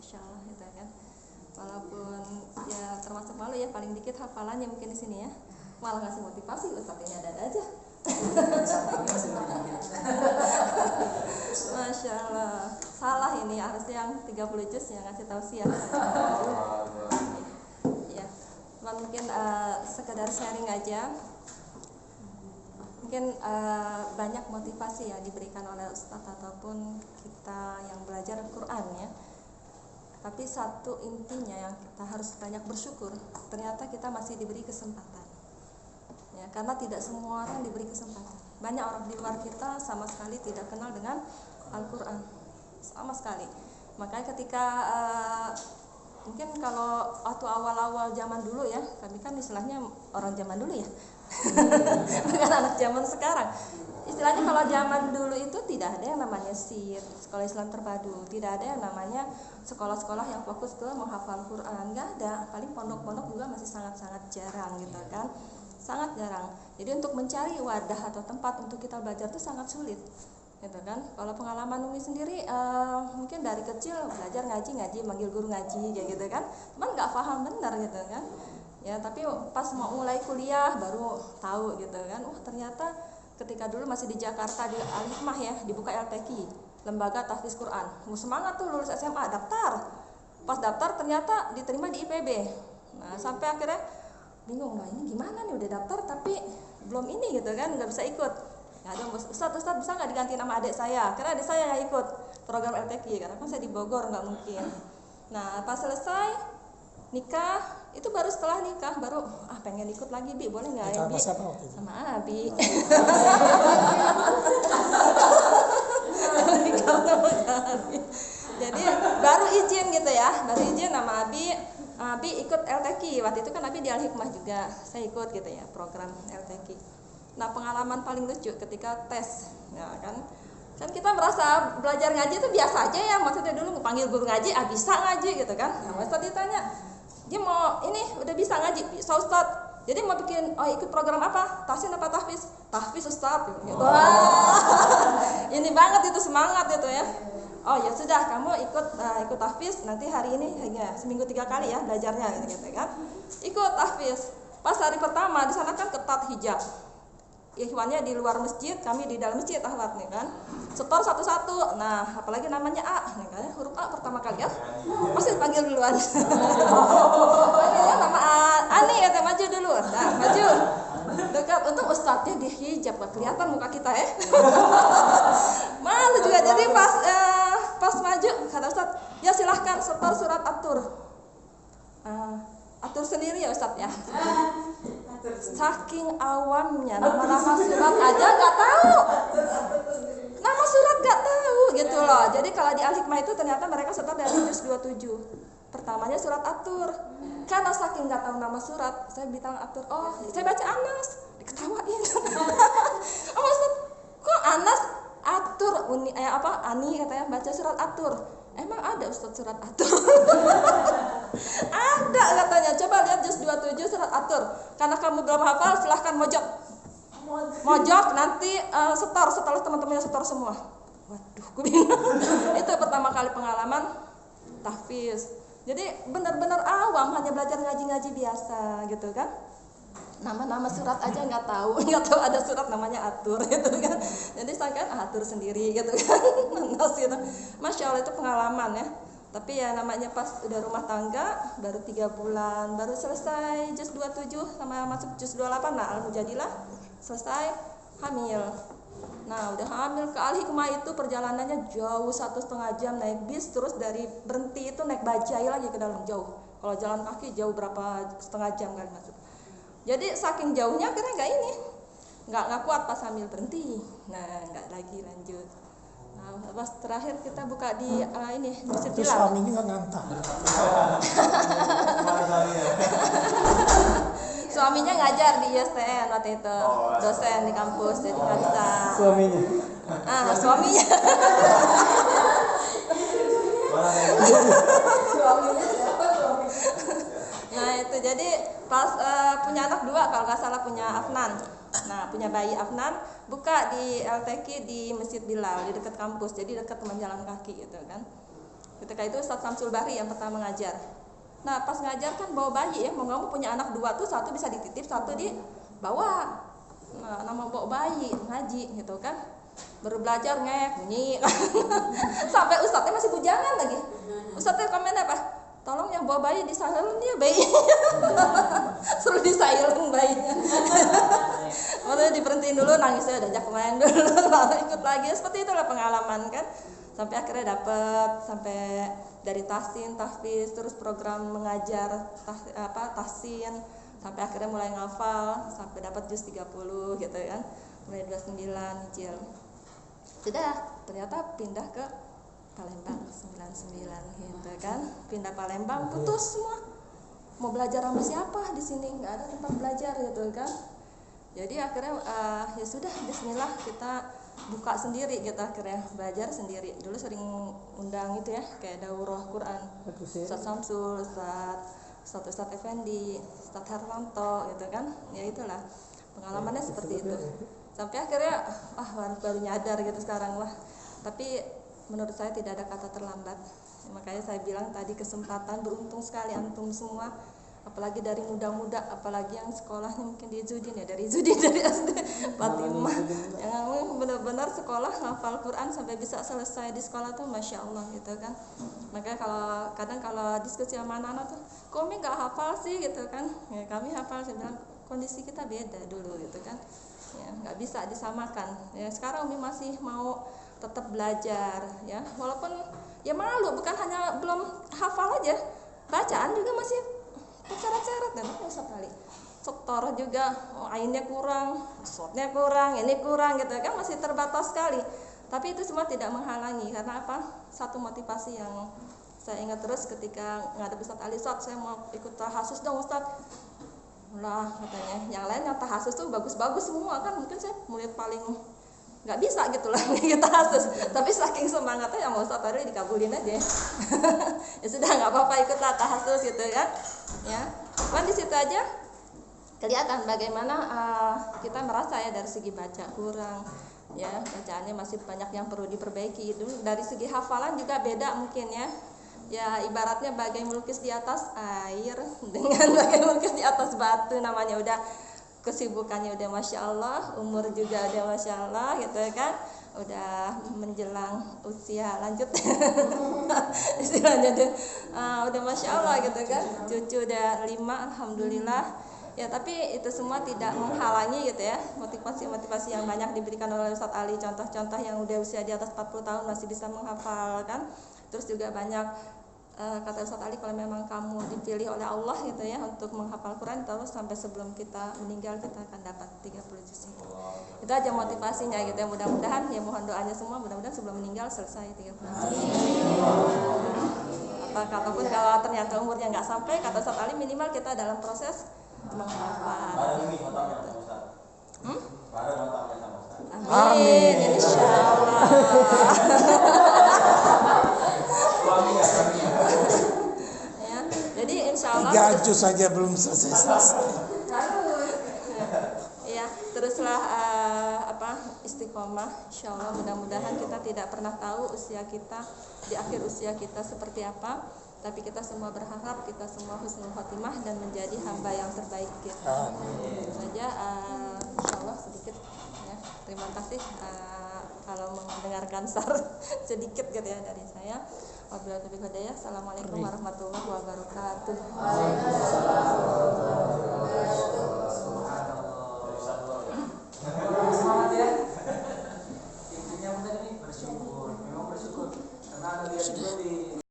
Masya Allah gitu kan. Walaupun ya termasuk malu ya, paling dikit hafalannya mungkin di sini ya. Malah ngasih motivasi, Ustaz ini ada aja. Masya Allah. Salah ini, harusnya yang 30 juz yang ngasih tausiah. Ya, mungkin sekedar sharing aja. Mungkin banyak motivasi ya diberikan oleh Ustaz ataupun kita yang belajar Al-Quran ya. Tapi satu intinya yang kita harus banyak bersyukur, ternyata kita masih diberi kesempatan. Ya, karena tidak semua orang diberi kesempatan. Banyak orang di luar kita sama sekali tidak kenal dengan Al-Quran, sama sekali. Makanya ketika mungkin kalau waktu awal-awal zaman dulu ya, kami kan istilahnya orang zaman dulu ya, bukan anak zaman sekarang. Istilahnya kalau zaman dulu itu tidak ada yang namanya SIR, sekolah Islam terpadu, tidak ada yang namanya sekolah-sekolah yang fokus ke menghafal Quran, nggak ada. Paling pondok-pondok juga masih sangat-sangat jarang gitu kan, sangat jarang. Jadi untuk mencari wadah atau tempat untuk kita belajar itu sangat sulit, gitu kan. Kalau pengalaman Umi sendiri, mungkin dari kecil belajar ngaji, manggil guru ngaji, kayak gitu kan, cuman nggak paham benar gitu kan. Ya tapi pas mau mulai kuliah baru tahu gitu kan, ternyata ketika dulu masih di Jakarta di Al-Hikmah ya, dibuka LTQ, Lembaga Tahfiz Quran. Semangat tuh lulus SMA, daftar. Pas daftar ternyata diterima di IPB. Nah, sampai akhirnya bingung, nah ini gimana nih udah daftar tapi belum ini gitu kan, nggak bisa ikut. Ya ada Ustaz bisa nggak diganti nama adik saya? Karena adik saya yang ikut program LTQ, karena kan saya di Bogor nggak mungkin. Nah, pas selesai nikah, itu baru setelah nikah baru pengen ikut lagi, Bi, boleh nggak ya, Bi? Sama Abi. Jadi baru izin gitu ya, baru izin nama Abi. Abi ikut LTQ, waktu itu kan Abi di Al-Hikmah juga, saya ikut gitu ya program LTQ. Nah pengalaman paling lucu ketika tes, ya kan kita merasa belajar ngaji itu biasa aja ya, maksudnya dulu panggil guru ngaji, bisa ngaji gitu kan. Nah Ustaz ditanya, dia mau ini udah bisa ngaji, bisa Ustaz. Jadi mau bikin ikut program apa? Tahsin apa tahfiz? Tahfiz Ustaz gitu. Ini banget itu, semangat itu ya. Oh ya sudah, kamu ikut tahfiz, nanti hari ini hanya seminggu 3 kali ya belajarnya gitu kan. Ikut tahfiz. Pas hari pertama di sana kan ketat hijab. Ikhwannya di luar masjid, kami di dalam masjid ahwat nih kan. Setor satu-satu. Nah, apalagi namanya A, nih kan, huruf A pertama kali ya. Pasti dipanggil duluan. Nama Ani kata maju dulu. Nah, maju. Dekat, untung ustadznya di hijab, gak kelihatan muka kita ya. Malu juga. Jadi pas maju kata ustadz, ya silahkan setor surat atur. Atur sendiri ya ustadz ya. Saking awamnya nama-nama surat aja nggak tahu, nama surat nggak tahu gitu loh. Jadi kalau di Al-Hikmah itu ternyata mereka setor dari juz 27. Pertamanya surat atur. Karena saking nggak tahu nama surat, saya bilang atur. Oh, saya baca Anas, diketawain. Oh maksud, kok Anas atur Ani katanya baca surat atur. Emang ada Ustaz surat atur? Ada katanya. Coba lihat juz 27 surat atur. Karena kamu belum hafal, silahkan mojok nanti setor setelah teman-temannya setor semua. Waduh, gue bingung. Itu pertama kali pengalaman tahfiz. Jadi benar-benar awam, hanya belajar ngaji-ngaji biasa gitu kan. Nama-nama surat aja nggak tahu ada surat namanya atur gitu kan. Jadi saya kan atur sendiri gitu kan. Gitu. Masya Allah itu pengalaman ya. Tapi ya namanya pas udah rumah tangga baru 3 bulan baru selesai juz 27 sama masuk juz 28. Nah Al-Mujadilah selesai hamil. Nah udah hamil ke Al-Hikmah itu perjalanannya jauh 1,5 jam naik bis, terus dari berhenti itu naik bajai lagi ke dalam jauh. Kalau jalan kaki jauh berapa setengah jam kali masuk. Jadi saking jauhnya akhirnya nggak kuat pas hamil berhenti. Nah nggak lagi lanjut. Nah pas terakhir kita buka di ini Masjid Bilal. Suaminya nggak ngantah. Suaminya ngajar di ISTN waktu itu, dosen di kampus, jadi nggak bisa. Suaminya. Suaminya. Nah itu jadi pas punya anak 2 kalau nggak salah, punya Afnan. Nah punya bayi Afnan, buka di LTQ di Masjid Bilal di dekat kampus, jadi dekat teman jalan kaki gitu kan. Ketika itu Ustadz Samsul Bahri yang pertama ngajar. Nah pas ngajar kan bawa bayi ya, mau nggak mau punya anak 2 tuh, 1 bisa dititip, 1 dibawa. Nah, nama bawa bayi ngaji gitu kan, baru belajar ngek bunyi sampai ustadznya masih bujangan lagi. Ustadznya komen apa? Tolong yang bawa bayi disailin dia bayi. Suruh disailin bayinya. Makanya diberhentiin dulu, nangisnya udah ajak main dulu, lalu ikut lagi. Seperti itulah pengalaman kan. Sampai akhirnya dapat, sampai dari tahsin, tahfiz, terus program mengajar tahsin, sampai akhirnya mulai ngafal, sampai dapat juz 30 gitu kan. Mulai 29 hijil. Sudah, ternyata pindah ke Palembang 99 gitu kan. Pindah Palembang, putus semua. Mau belajar sama siapa di sini? Nggak ada tempat belajar gitu kan. Jadi akhirnya ya sudah, bismillah kita buka sendiri gitu, akhirnya belajar sendiri. Dulu sering undang itu ya, kayak daurah Quran, Ustadz Samsul, Ustadz Effendi, Ustadz Harmanto gitu kan. Ya itulah pengalamannya seperti itu. Sampai akhirnya baru nyadar gitu sekarang lah. Tapi menurut saya tidak ada kata terlambat. Makanya saya bilang tadi, kesempatan beruntung sekali antum semua, apalagi dari muda-muda, apalagi yang sekolahnya mungkin di Izudin ya, dari Izudin, dari SD Fatimah, yang benar-benar sekolah hafal Quran sampai bisa selesai di sekolah tuh masya Allah gitu kan. Makanya kalau diskusi sama anak-anak tuh, kok Umi nggak hafal sih gitu kan? Ya, kami hafal. Saya bilang kondisi kita beda dulu gitu kan, ya nggak bisa disamakan. Ya sekarang Umi masih mau tetap belajar ya, walaupun ya malu, bukan hanya belum hafal aja, bacaan juga masih terceret-ceret dan usah kali setor juga, ainnya kurang, shotnya kurang, ini kurang gitu kan, masih terbatas sekali. Tapi itu semua tidak menghalangi, karena apa? Satu motivasi yang saya ingat terus ketika ngadep Ustadz Ali, Ustadz saya mau ikut tahasus dong Ustadz. Lah katanya, yang lain yang tahasus tuh bagus-bagus semua kan, mungkin saya murid paling nggak bisa gitu lah kita tahasus, tapi saking semangatnya yang mau Ustadz tadi dikabulin aja. Ya sudah, nggak apa-apa, ikutlah tahasus gitu kan. Ya, kan di situ aja kelihatan bagaimana kita merasa ya dari segi baca kurang, ya bacaannya masih banyak yang perlu diperbaiki. Itu dari segi hafalan juga beda mungkin ya. Ya ibaratnya bagai melukis di atas air dengan bagai melukis di atas batu, namanya udah kesibukannya udah masya Allah, umur juga udah masya Allah gitu kan, udah menjelang usia lanjut istilahnya udah masya Allah gitu kan, cucu udah 5 alhamdulillah ya. Tapi itu semua tidak menghalangi gitu ya, motivasi yang banyak diberikan oleh Ustadz Ali, contoh-contoh yang udah usia di atas 40 tahun masih bisa menghafal kan. Terus juga banyak kata Ustadz Ali, kalau memang kamu dipilih oleh Allah gitu ya untuk menghafal Quran, terus sampai sebelum kita meninggal kita akan dapat 30 juz. Itu aja motivasinya gitu ya. Mudah-mudahan ya, mohon doanya semua, mudah-mudahan sebelum meninggal selesai 30 juz. Ataupun kalau ternyata umurnya nggak sampai, kata Ustadz Ali minimal kita dalam proses menghafal. Amin, insyaallah. Ya, jadi insyaallah 3 juz saja belum selesai. Ya, teruslah istiqomah. Insyaallah mudah-mudahan kita tidak pernah tahu usia kita di akhir usia kita seperti apa, tapi kita semua berharap kita semua husnul khotimah dan menjadi hamba yang terbaik kita. Itu saja insyaallah sedikit ya. Terima kasih kalau mendengarkan sedikit gitu ya dari saya. Wabillahi taufiq wal hidayah. Assalamualaikum warahmatullahi wabarakatuh. Semangat ya. Intinya kita ini bersyukur, memang bersyukur karena ada lihat juga di